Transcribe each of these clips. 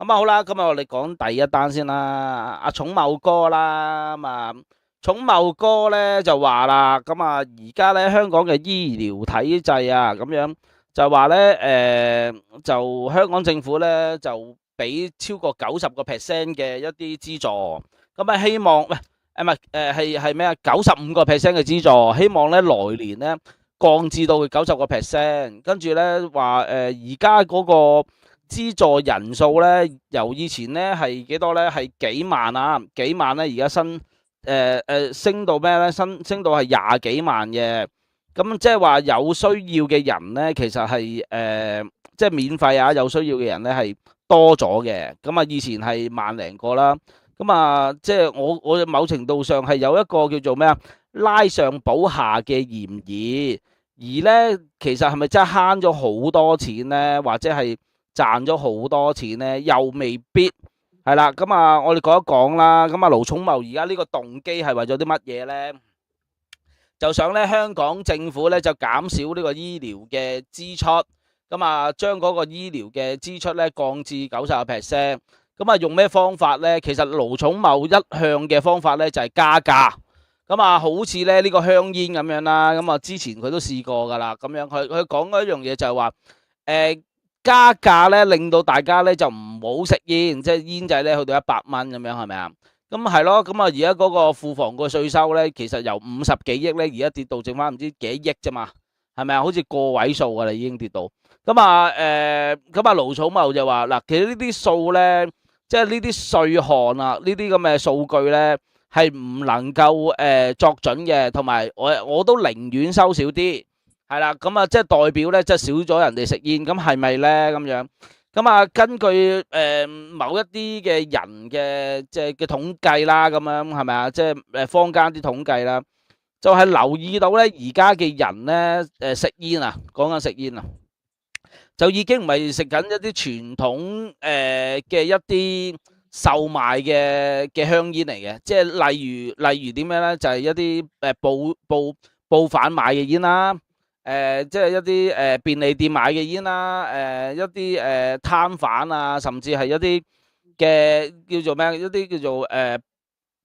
咁啊好啦，今日我哋講第一單先啦。阿寵茂哥啦，寵茂哥咧就話啦，咁啊而家咧香港嘅醫療體制啊，咁樣就話咧，就香港政府咧就俾超過90%嘅一啲資助，咁啊希望喂誒唔係係咩啊95%嘅資助，希望咧來年咧降至到90%，跟住咧話而家嗰個資助人數咧，由以前咧係幾多咧？係幾萬啊，幾萬咧，而家升到咩咧？升到係廿幾萬嘅。咁即係話有需要嘅人咧，其實係即係免費啊，有需要嘅人咧係多咗嘅。咁啊，以前係萬零個啦。咁啊，即係我某程度上係有一個叫做咩啊，拉上補下嘅嫌疑。而咧，其實係咪真係慳咗好多錢咧？或者係賺咗好多錢咧？又未必係啦。咁啊，我哋講一講啦。咁啊，盧寵茂而家呢個動機係為咗啲乜嘢咧？就想咧香港政府咧就減少呢個醫療嘅支出，咁啊將嗰個醫療嘅支出咧降至90%。咁啊用咩方法咧？其實盧寵茂一向嘅方法咧就係加價。咁啊好似咧呢個香煙咁樣啦，咁啊之前佢都試過噶啦，咁樣佢講嗰一樣嘢就係話，加價咧令到大家咧就唔好食煙，即係煙仔咧去到100蚊咁樣，係咪啊？咁係咯，咁啊而家嗰個庫房個稅收咧，其實由50幾億咧，而家跌到剩翻唔知幾億啫嘛，係咪啊？好似個位數噶啦，已經跌到。咁啊盧寵茂就話嗱，其實呢啲數咧，即係呢啲稅項啊，呢啲咁嘅數據咧，係唔能夠作準嘅，同埋我都寧願收少啲，係啦。咁啊，即係代表咧，即係少咗人哋食煙，咁係咪咧咁樣？咁啊，根據某一啲嘅人嘅即係嘅統計啦，咁樣係咪啊？即係坊間啲統計啦，就係留意到咧，而家嘅人咧食煙啊，講緊食煙啊，就已經唔係食緊一啲傳統嘅一啲售賣嘅香煙嚟嘅，即係例如點樣咧？就係一啲報販買嘅煙啦。即係一啲便利店買嘅煙啦，一啲攤販啊，甚至係一啲嘅叫做咩？一啲叫做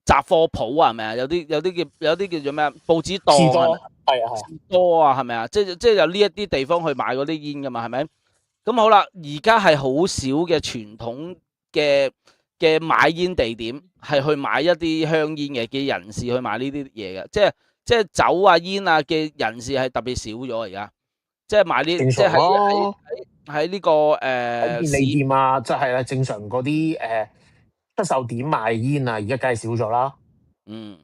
雜貨鋪啊，係咪啊？有啲叫做咩？報紙檔士多係咪？係啊係啊，士多啊，係咪啊？即係有呢一啲地方去買嗰啲煙噶嘛，係咪？咁好啦，而家係好少嘅傳統嘅買煙地點係去買一啲香煙嘅人士去買呢啲嘢嘅，即係酒啊煙啊嘅人士係特別少咗而家，即係買呢，正常即係咯。喺呢個喺便利店啊，即係啦，正常嗰啲出售點賣煙啊，而家梗係少咗啦。嗯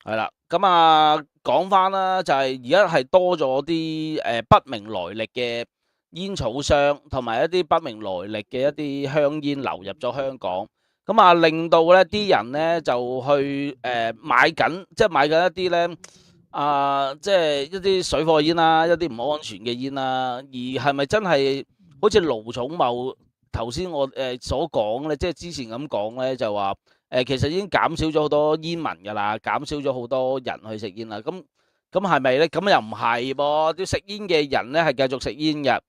係啦，咁啊講翻啦，就係而家係多咗啲不明來歷嘅煙草商，同埋一啲不明來歷嘅一啲香煙流入咗香港，咁啊令到咧啲人咧就去即係買緊一啲咧即係一啲水貨煙啦，一啲唔安全嘅煙啦，而係咪真係好似盧寵茂頭先我所講咧，即係之前咁講咧，就話其實已經減少咗好多煙民㗎啦，減少咗好多人去食煙啦。咁係咪咧？咁又唔係噃，啲食煙嘅人咧係繼續食煙嘅，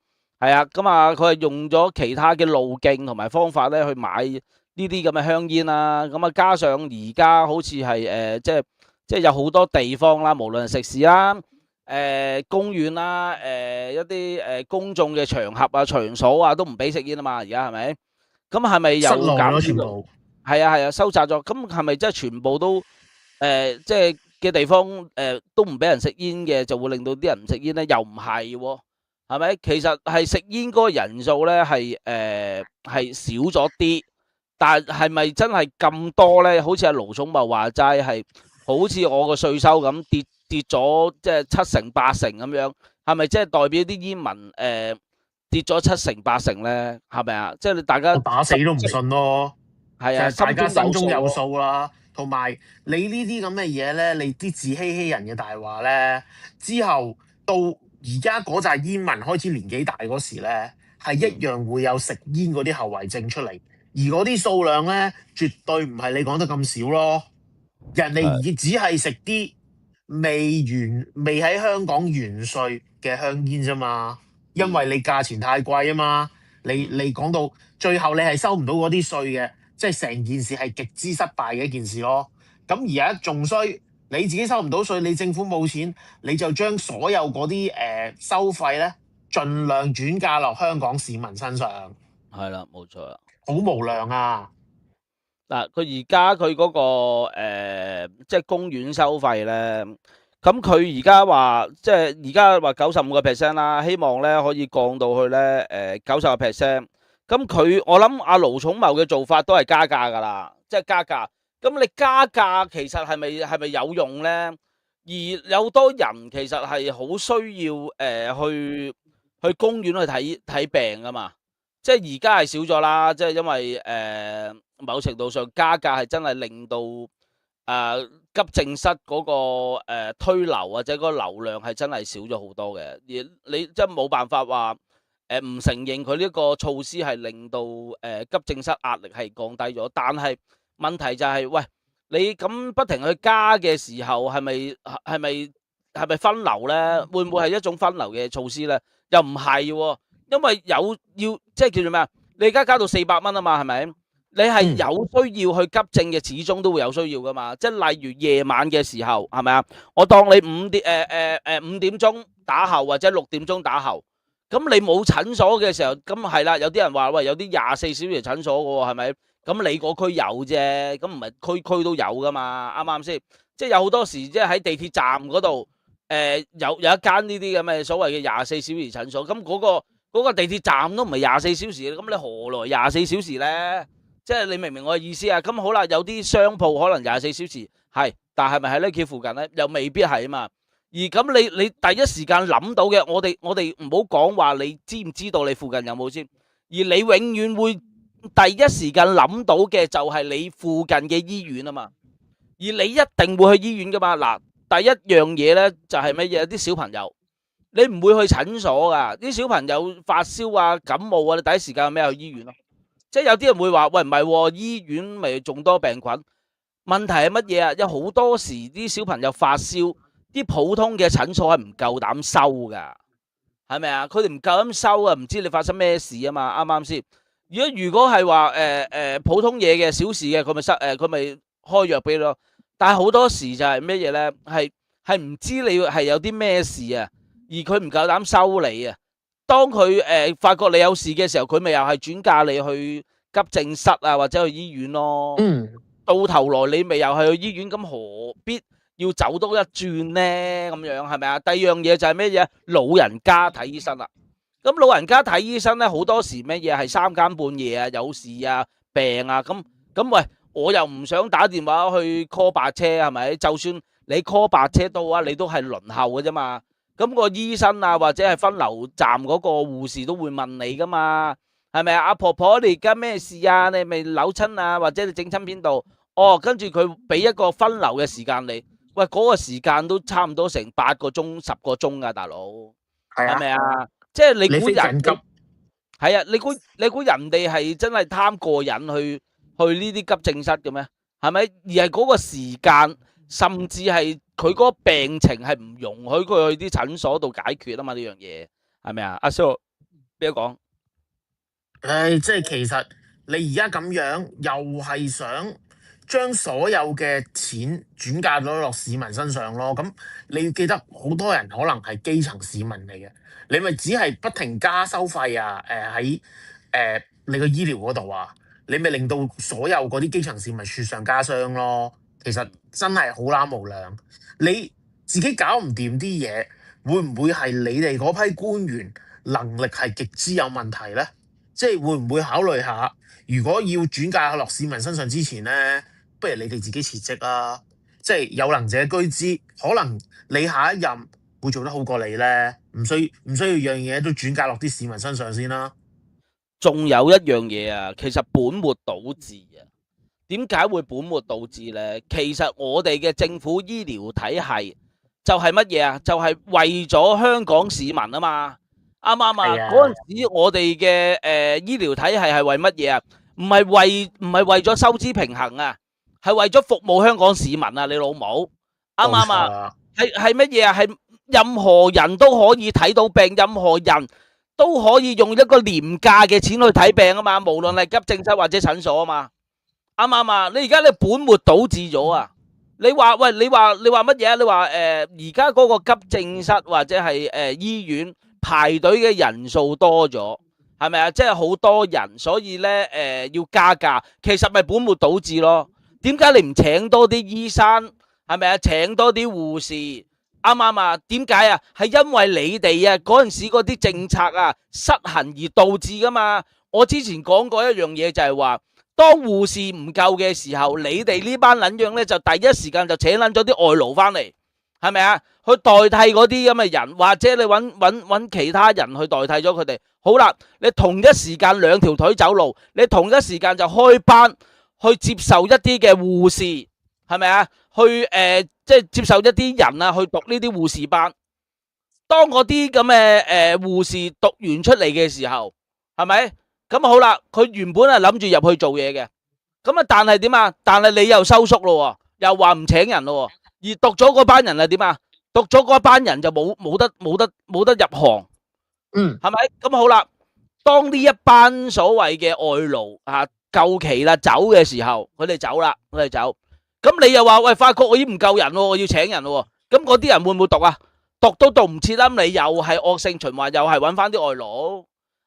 係啊。咁啊，佢係用咗其他嘅路徑同埋方法咧去買呢啲咁嘅香煙啦。咁啊，加上而家好似係即係有好多地方啦，無論係食肆啦、公園啦、一啲公眾嘅場合啊、場所啊，都唔俾食煙啊嘛。而家係咪？咁係咪又室內減少咗？咯全部。係啊係啊，收窄咗。咁係咪真係全部都即係嘅地方都唔俾人食煙嘅，就會令到啲人唔食煙咧？又唔係喎，係咪？其實係食煙嗰個人數咧係少咗啲，但係咪真係咁多咧？好似阿盧寵茂話齋係，好似我個稅收咁跌咗，即係7成8成咁樣，係咪即係代表啲煙民跌咗7成8成咧？係咪啊？即係大家我打死都唔信咯。係啊，其實大家心中有心中有數咯。數啦，同埋你呢啲咁嘅嘢咧，你啲自欺欺人嘅大話咧，之後到而家嗰扎煙民開始年紀大嗰時咧，係一嗯，樣會有食煙嗰啲後遺症出嚟，而嗰啲數量咧，絕對唔係你講得咁少咯。人哋係只係食啲未喺香港完稅嘅香煙啫嘛，因為嗯你價錢太貴啊嘛。你講到最後你係收唔到嗰啲稅嘅，即係成件事係極之失敗嘅一件事咯。咁而家仲衰，你自己收唔到稅，你政府冇錢，你就將所有嗰啲收費咧，盡量轉嫁落香港市民身上，係啦，冇錯啦。好無良啊！嗱，佢而家佢嗰個即係公園收費咧，咁佢而家話即係而家話95%啦，希望咧可以降到去咧90%。咁我諗阿盧寵茂嘅做法都係加價㗎啦，即係加價。咁你加價其實係咪有用咧？而有多人其實係好需要去公園去睇病㗎嘛。即係而家係少咗啦，即係因為某程度上加價係真係令到急症室嗰個推流或者嗰個流量係真係少咗好多嘅。而你即係冇辦法話唔承認佢呢個措施係令到急症室壓力係降低咗，但係問題就係喂，你咁不停去加嘅時候係咪分流咧？會唔會係一種分流嘅措施咧？又唔係喎。因為即係叫做咩啊？你而家加到400蚊啊嘛，係咪？你係有需要去急症嘅，始終都會有需要噶嘛。即係例如夜晚嘅時候，係咪啊？我當你5點鐘打後或者6點鐘打後，咁你冇診所嘅時候，咁係啦。有啲人話喂，有啲24小時診所嘅喎，係咪？咁你個區有啫，咁唔係區區都有噶嘛？啱唔啱先？即係有好多時即係喺地鐵站嗰度，有一間呢啲咁嘅所謂嘅24小時診所，咁嗰個地鐵站都唔係24小時，咁你何來24小時呢？即係你明唔明我嘅意思啊？咁好啦，有啲商鋪可能24小時係，但係咪喺呢區附近呢？又未必係啊嘛。而咁你第一時間諗到嘅，我哋唔好講話你知唔知道你附近有冇先，而你永遠會第一時間諗到嘅就係你附近嘅醫院啊嘛。而你一定會去醫院噶嘛。嗱，第一樣嘢呢就係乜嘢？啲小朋友。你唔會去診所噶，啲小朋友發燒啊、感冒啊，你第一時間有咩去醫院咯？即係有啲人會話：喂，唔係喎，醫院咪仲多病菌？問題係乜嘢啊？有好多時啲小朋友發燒，啲普通嘅診所係唔夠膽收噶，係咪啊？佢哋唔夠膽收啊，唔知你發生咩事啊嘛？啱啱先？如果係話普通嘢嘅小事嘅，佢咪開藥俾你咯。但係好多時就係咩嘢咧？係唔知你係有啲咩事啊？而佢唔夠膽收你啊！當佢發覺你有事嘅時候，佢咪又係轉嫁你去急症室啊，或者去醫院咯。到頭來你咪又係去醫院，咁何必要走多一轉呢？咁樣係咪啊？第二樣嘢就係咩嘢？老人家睇醫生啦。咁老人家睇醫生咧，好多時咩嘢係3更半夜啊，有事啊、病啊，咁喂，我又唔想打電話去 call 白車，係咪？就算你 call 白車到啊，你都係輪候嘅啫嘛。咁個醫生啊，或者係分流站嗰個護士都會問你噶嘛，係咪啊？阿婆婆，你而家咩事啊？你咪扭親啊，或者你整親邊度？哦，跟住佢俾一個分流嘅時間你，喂，嗰個時間都差唔多成8個鐘、10個鐘噶，大佬，係咪啊？即係你估人係啊？你估人哋係真係貪過癮去呢啲急症室嘅咩？係咪？而係嗰個時間，甚至係佢嗰個病情係唔容許佢去啲診所度解決啊嘛？呢樣嘢係咪啊？阿蘇，邊個講？即係其實你而家咁樣，又係想將所有嘅錢轉嫁咗落市民身上咯。咁你要記得，好多人可能係基層市民嚟嘅，你咪只係不停加收費啊！喺你個醫療嗰度啊，你咪令到所有嗰啲基層市民雪上加霜咯。其實真係好撚無良，你自己搞唔掂啲嘢，會唔會係你哋嗰批官員能力係極之有問題呢？即係會唔會考慮下，如果要轉嫁落市民身上之前呢，不如你哋自己辭職啊！即係有能者居之，可能你下一任會做得好過你呢。唔需要樣嘢都轉嫁落啲市民身上先啦。仲有一樣嘢啊，其實本末倒置啊！點解會本末倒置呢？其實我哋嘅政府醫療體系就係乜嘢啊？就係為咗香港市民啊嘛，啱唔啱啊？嗰陣時我哋嘅醫療體系係為乜嘢啊？唔係為咗收支平衡啊，係為咗服務香港市民啊！你老母啱唔啱啊？係乜嘢啊？係任何人都可以睇到病，任何人都可以用一個廉價嘅錢去睇病啊嘛，無論係急症室或者診所啊嘛，啱唔啱啊？你而家你本末倒置咗啊！你話喂，你話乜嘢？你話而家嗰個急症室或者係醫院排隊嘅人數多咗，係咪啊？即係好多人，所以咧要加價，其實咪本末倒置咯。點解你唔請多啲醫生？係咪啊？請多啲護士，啱唔啱啊？點解啊？係因為你哋啊嗰陣時嗰啲政策啊失衡而導致噶嘛。我之前講過一樣嘢就係話，當護士唔夠嘅時候，你哋呢班撚樣咧就第一時間就請撚咗啲外勞翻嚟，係咪啊？去代替嗰啲咁嘅人，或者你揾其他人去代替咗佢哋。好啦，你同一時間兩條腿走路，你同一時間就開班去接受一啲嘅護士，係咪啊？去即係接受一啲人啊去讀呢啲護士班。當嗰啲咁嘅護士讀完出嚟嘅時候，係咪？咁好啦，佢原本係諗住入去做嘢嘅，咁啊，但係點啊？但係你又收縮咯，又話唔請人咯，而讀咗嗰班人係點啊？讀咗嗰班人就冇得入行，係咪？咁好啦，當呢一班所謂嘅外勞啊夠期啦走嘅時候，佢哋走啦，佢哋走，咁你又話喂，發覺我已經唔夠人咯，我要請人咯，咁嗰啲人會唔會讀啊？讀都讀唔切啦，你又係惡性循環，又係揾翻啲外勞，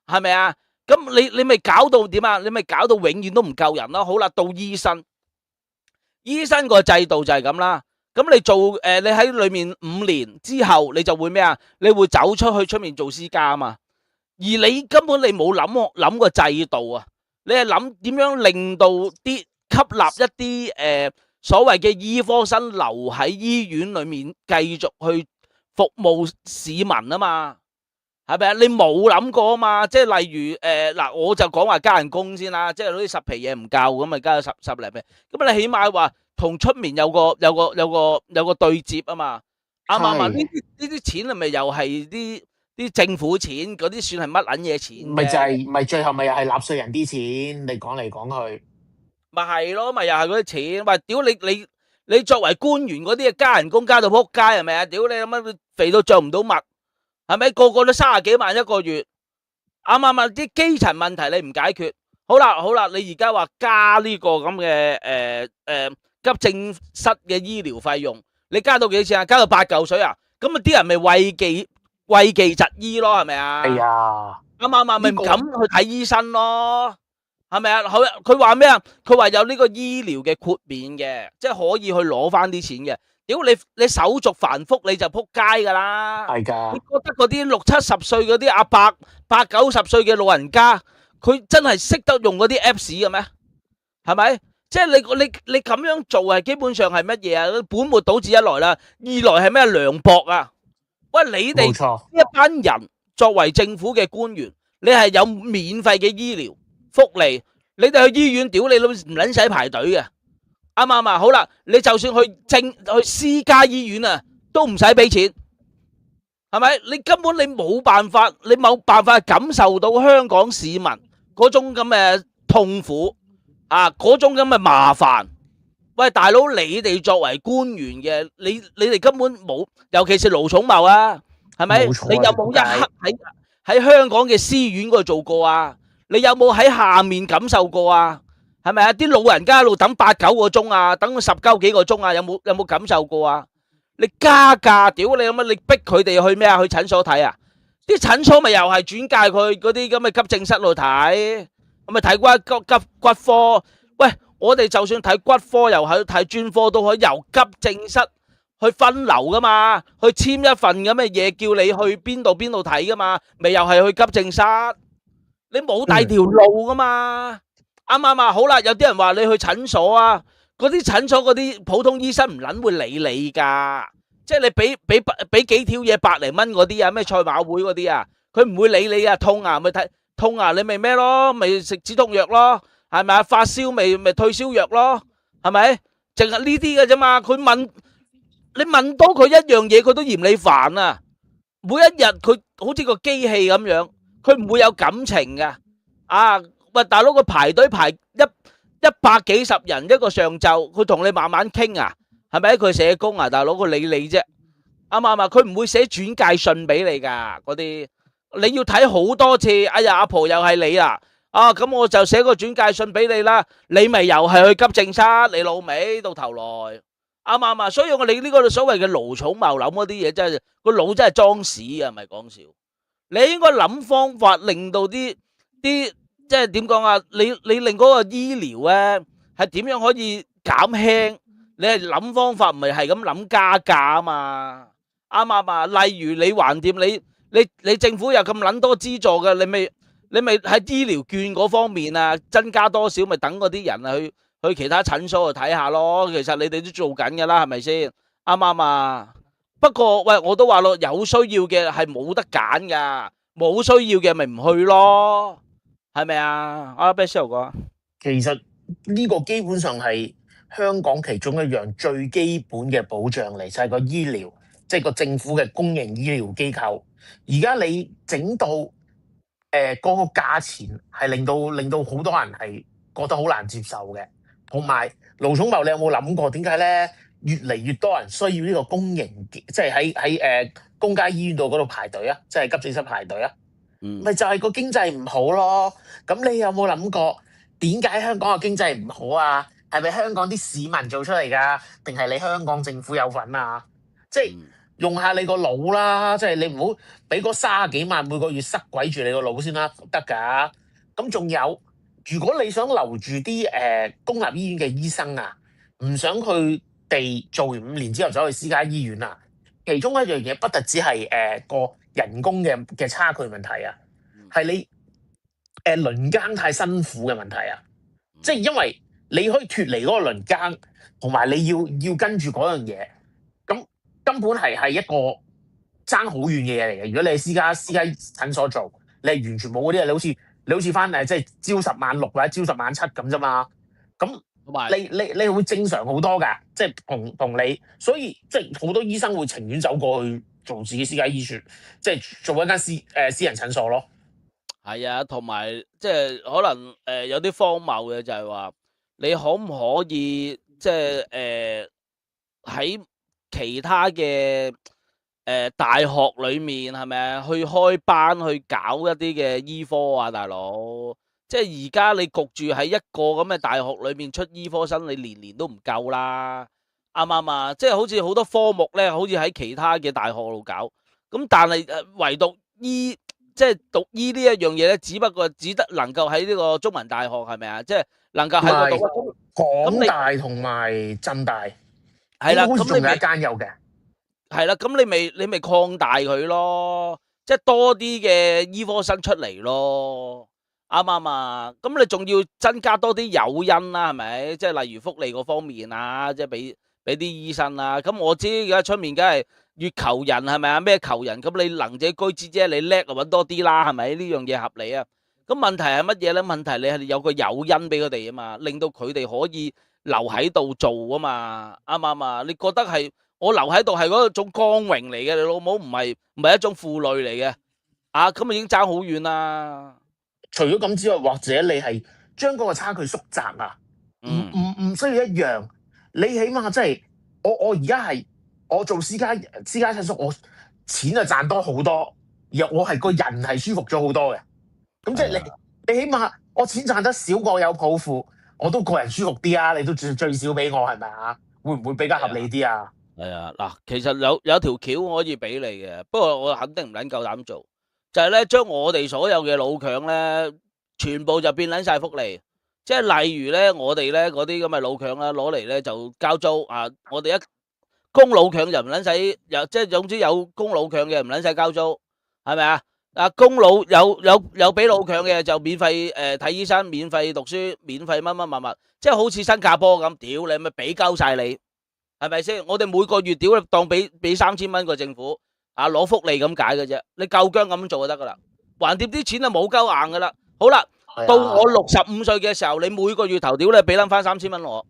係咪啊？咁你咪搞到點啊？你咪搞到永遠都唔夠人咯。好啦，到醫生個制度就係咁啦。咁你做你喺裏面5年之後，你就會咩啊？你會走出去出面做私家啊嘛。而你根本你冇諗個制度啊，你係諗點樣令到吸納一啲所謂嘅醫科生留喺醫院裏面繼續去服務市民啊嘛。係咪啊？你冇諗過啊嘛？即係例如嗱，我就講話加人工先啦，即係嗰啲10皮嘢唔夠咁咪加咗十零皮，咁你起碼話同出面有個對接啊嘛，啱唔啱啊？呢啲錢係咪又係啲政府錢？嗰啲算係乜撚嘢錢？咪就係咪最後咪又係納稅人啲錢？你講嚟講去，咪係咯，咪又係嗰啲錢。喂，屌你作為官員嗰啲加人工加到撲街係咪啊？屌你乜肥到着唔到襪？係咪個個都30幾萬一個月？啱唔啱啊？啲基層問題你唔解決，好啦，你而家話加呢個咁嘅急症室嘅醫療費用，你加到幾多錢啊？加到8嚿水啊？咁啊啲人咪畏忌疾醫咯，係咪啊？係啊，啱唔啱啊？咪唔敢去睇醫生咯，係咪啊？佢話咩啊？佢話有呢個醫療嘅豁免嘅，即係可以去攞翻啲錢嘅。屌你手續繁複你就撲街噶啦，係㗎。你覺得嗰啲60、70歲嗰啲阿伯8、90歲嘅老人家，佢真係識得用嗰啲 Apps 嘅咩？係咪？即係你咁樣做係基本上係乜嘢啊？本末倒置一來啦，二來係咩涼薄啊？喂，你哋呢一班人作為政府嘅官員，你係有免費嘅醫療福利，你哋去醫院屌你都唔撚使排隊嘅。啱唔啱啊？好啦，你就算去私家醫院啊，都唔使俾錢，係咪？你根本你冇辦法感受到香港市民嗰種咁嘅痛苦啊，嗰種咁嘅麻煩。喂，大佬，你哋作為官員嘅，你哋根本冇，尤其是盧寵茂啊，係咪？你有冇一刻喺香港嘅私院嗰度做過啊？你有冇喺下面感受過啊？係咪啊？啲老人家喺度等8、9個鐘啊，等10、9幾個鐘啊，有冇感受過啊？你加價，屌你咁啊！你逼佢哋去咩啊？去診所睇啊？啲診所咪又係轉介佢嗰啲咁嘅急症室度睇，咁咪睇骨科。喂，我哋就算睇骨科，又係睇專科，都可以由急症室去分流噶嘛，去簽一份咁嘅嘢，叫你去邊度睇噶嘛，咪又係去急症室。你冇第二條路噶嘛？啱唔啱啊？好啦，有啲人話你去診所啊，嗰啲診所嗰啲普通醫生唔撚會理你噶，即係你俾幾條嘢100零蚊嗰啲啊，咩賽馬會嗰啲啊，佢唔會理你啊。痛啊咪睇痛啊，你咪咩咯，咪食止痛藥咯，係咪啊？發燒咪退燒藥咯，係咪？淨係呢啲嘅啫嘛。你問多佢一樣嘢，佢都嫌你煩啊。每一日佢好似個機器咁樣，佢唔會有感情噶啊。喂，大佬，佢排隊排100幾十人一個上晝，佢同你慢慢傾啊，係咪？佢社工啊，大佬，佢理你啫，啱唔啱啊？佢唔會寫轉介信俾你噶嗰啲。你要睇好多次，哎呀，阿婆又係你啦，啊，咁我就寫個轉介信俾你啦，你咪又係去急症室，你老味到頭來，啱唔啱啊？所以我哋呢個所謂嘅盧草茂諗嗰啲嘢，真係個腦真係裝屎啊，唔係講笑。你應該諗方法令到啲即係點講啊？你令嗰個醫療咧係點樣可以減輕？你係諗方法，唔係係咁諗加價啊嘛，啱唔啱啊？例如你橫掂你政府有咁撚多資助嘅，你咪喺醫療券嗰方面啊增加多少，咪等嗰啲人啊去其他診所去睇下咯。其實你哋都做緊㗎啦，係咪先？啱唔啱啊？不過喂，我都話咯，有需要嘅係冇得揀噶，冇需要嘅咪唔去咯，係咪啊？阿 Best 講，其實呢個基本上係香港其中一樣最基本嘅保障嚟，就係個醫療，即係個政府嘅公營醫療機構。而家你整到嗰個價錢係令到好多人係覺得好難接受嘅。同埋盧寵茂，你有冇諗過點解咧？越嚟越多人需要呢個公營，即係喺公家醫院度嗰度排隊啊，即係急症室排隊啊？咪就係個經濟唔好咯。咁你有冇諗過點解香港嘅經濟唔好啊？係咪香港啲市民做出嚟㗎？定係你香港政府有份啊？即係用下你個腦啦，即係你唔好俾嗰30幾萬每個月塞鬼住你個腦先啦，得㗎。咁仲有，如果你想留住啲公立醫院嘅醫生啊，唔想佢哋做完5年之後走去私家醫院啊，其中一樣嘢不特止係個人工嘅差距問題啊，係你輪更太辛苦嘅問題啊。即係因為你可以脫離嗰個輪更，同埋你要跟住嗰樣嘢，咁根本係一個爭好遠嘅嘢嚟嘅。如果你係私家診所做，你係完全冇嗰啲嘢，你好似翻即係朝10晚6或者朝10晚7咁啫嘛。咁你會正常好多㗎，即係同你，所以即係好多醫生會情願走過去做自己私家醫院，即係做一間私人診所咯。係啊，同埋即係可能有啲荒謬嘅就係話，你可唔可以即係喺其他嘅大學裏面係咪啊？去開班去搞一啲嘅醫科啊，大佬！即係而家你焗住喺一個咁嘅大學裏面出醫科生，你年年都唔夠啦，啱唔啱啊？即係好似好多科目咧，好似喺其他嘅大學度搞，咁但係唯獨醫即係讀醫呢一樣嘢咧，只不過只得能夠喺呢個中文大學係咪啊？即係能夠喺個讀港大同埋浸大係啦，好似仲有一間有嘅。係啦，咁你咪擴大佢咯，即係多啲嘅醫科生出嚟咯，啱唔啱啊？咁你仲要增加多啲誘因啦，係咪？即係例如福利嗰方面啊，即係俾啲醫生啊。咁我知而家出面梗係月求人係咪啊？咩求人？咁你能者居之啫，你叻就揾多啲啦，係咪？呢樣嘢合理啊。咁問題係乜嘢咧？問題你係有個誘因俾佢哋啊嘛，令到佢哋可以留喺度做啊嘛，啱唔啱啊？你覺得係？我留喺度係嗰種光榮嚟嘅，你老母唔係一種負累嚟嘅，啊咁已經爭好遠啦。除咗咁之外，或者你係將嗰個差距縮窄啊，唔需要一樣。你起碼即係我而家係我做私家診所，我錢啊賺多好多，而我係個人係舒服咗好多嘅。咁即係你起碼我錢賺得少過有抱負，我都個人舒服啲啊！你都最少俾我係咪啊？會唔會比較合理啲啊？係啊，嗱，其實有條橋可以俾你嘅，不過我肯定唔撚夠膽做，就係咧將我哋所有嘅老強咧，全部就變撚晒福利，即係例如咧，我哋咧嗰啲咁嘅老強啦，攞嚟咧就交租啊，我哋一供老強就唔撚使，即係總之有供老強嘅唔撚使交租，係咪啊？啊，供老有俾老強嘅就免費睇醫生，免費讀書，免費乜乜物物，即係好似新加坡咁，屌你咪俾鳩晒你。係咪先？我哋每個月屌你當俾3000蚊個政府啊，攞福利咁解嘅啫。你夠姜咁做就得噶啦，橫掂啲錢就冇鳩硬噶啦。好啦，到我65歲嘅時候，你每個月頭屌你俾撚翻3000蚊我，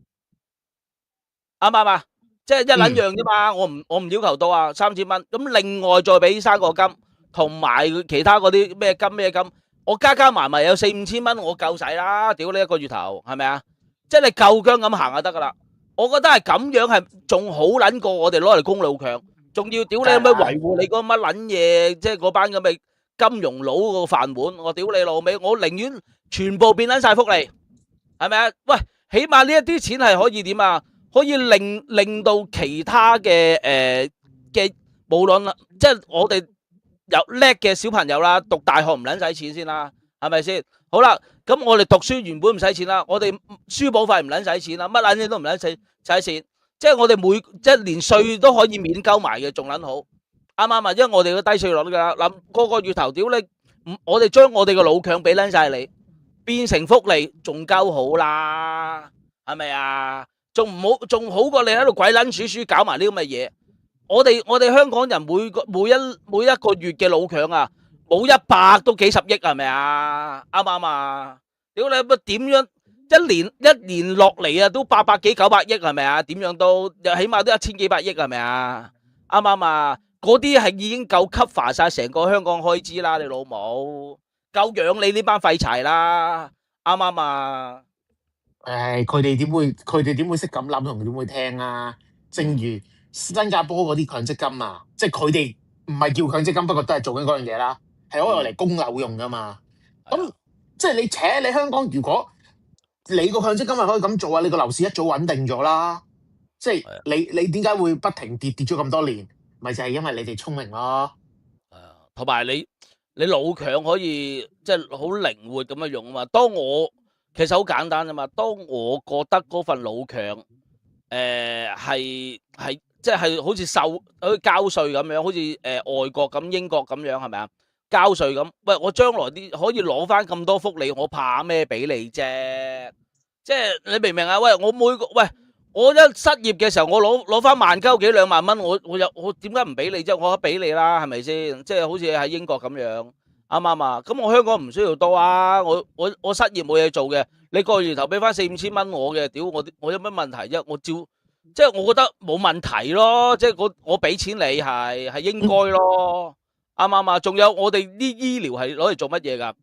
啱唔啱啊？即係一撚樣啫嘛。我唔要求到啊3000蚊，咁另外再俾生果金同埋其他嗰啲咩金，我加埋埋有4、5千蚊，我夠使啦。屌你一個月頭係咪啊？即係你夠姜咁行就得噶啦。我覺得係咁樣係仲好撚過我哋攞嚟供老強，仲要屌你有咩維護你嗰乜撚嘢，即係嗰班咁嘅金融佬個飯碗，我屌你老味，我寧願全部變撚晒福利，係咪啊？喂，起碼呢一啲錢係可以點啊？可以令到其他嘅無論即係我哋有叻嘅小朋友啦，讀大學唔撚使錢先啦，係咪先？好啦，咁我哋讀書原本唔使錢啦，我哋書簿費唔撚使錢啦，乜撚嘢都唔撚使錢，即係我哋即係連稅都可以免鳩埋嘅，仲撚好，啱唔啱啊？因為我哋個低稅率㗎，嗱個個月頭屌你，我哋將我哋個老強俾撚晒你，變成福利仲鳩好啦，係咪啊？仲好過你喺度鬼撚鼠鼠搞埋呢咁嘅嘢。我哋香港人每一個月嘅老強啊，冇100都幾十億係咪啊？啱唔啱啊？屌你乜點樣一年落嚟啊，都800幾900億係咪啊？點樣都起碼都1000幾百億係咪啊？啱唔啱啊？嗰啲係已經夠 cover 晒成個香港開支啦，你老母夠養你呢班廢柴啦，啱唔啱啊？佢哋點會識咁諗同點會聽啊？正如新加坡嗰啲強積金啊，即係佢哋唔係叫強積金，不過都係做緊嗰樣嘢啦，係可以攞嚟供樓用噶嘛。咁即係你香港，如果你個強積金係可以咁做啊，你個樓市一早穩定咗啦。即係你點解會不停跌咗咁多年？咪就係因為你哋聰明咯。同埋你老強可以即係好靈活咁樣用啊嘛。其實好簡單啫嘛。當我覺得嗰份老強係即係好似交稅咁樣，好似外國咁英國咁樣係咪啊？交稅咁，喂，我將來啲可以攞翻咁多福利，我怕咩俾你啫？即係你明唔明啊？喂，我一失業嘅時候，我攞翻萬鳩幾2萬蚊，我點解唔俾你啫？我俾你啦，係咪先？即係好似喺英國咁樣，啱唔啱啊？咁我香港唔需要多啊！我失業冇嘢做嘅，你個月頭俾翻4、5千蚊我嘅，屌我有乜問題啫？即係我覺得冇問題咯，即係我俾錢你係應該咯，啱唔啱啊？仲有我哋啲醫療係攞嚟做乜嘢㗎？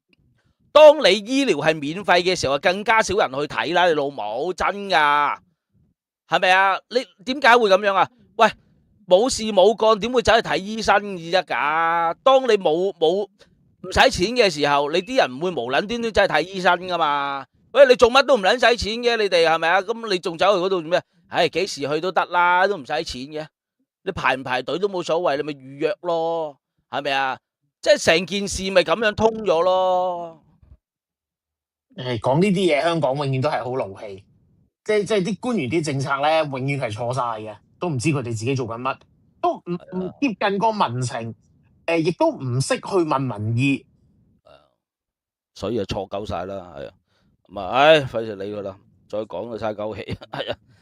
當你醫療係免費嘅時候，更加少人去睇啦，你老母真㗎，係咪啊？你點解會咁樣啊？喂，冇事冇幹點會走去睇醫生嘅啫㗎？當你冇唔使錢嘅時候，你啲人唔會無撚端端走去睇醫生㗎嘛？喂，你做乜都唔撚使錢嘅，你哋係咪啊？咁你仲走去嗰度做咩？唉，幾時去都得啦，都唔使錢嘅。你排唔排隊都冇所謂，你咪預約咯，係咪啊？即係成件事咪咁樣通咗咯。講呢啲嘢，香港永遠都係好勞氣，即係啲官員啲政策咧，永遠係錯晒嘅，都唔知佢哋自己做緊乜，都唔貼近個民情，亦都唔識去問民意，所以就錯鳩晒啦，係啊，咁啊，唉，費事理佢啦，再講就嘥鳩氣，係啊。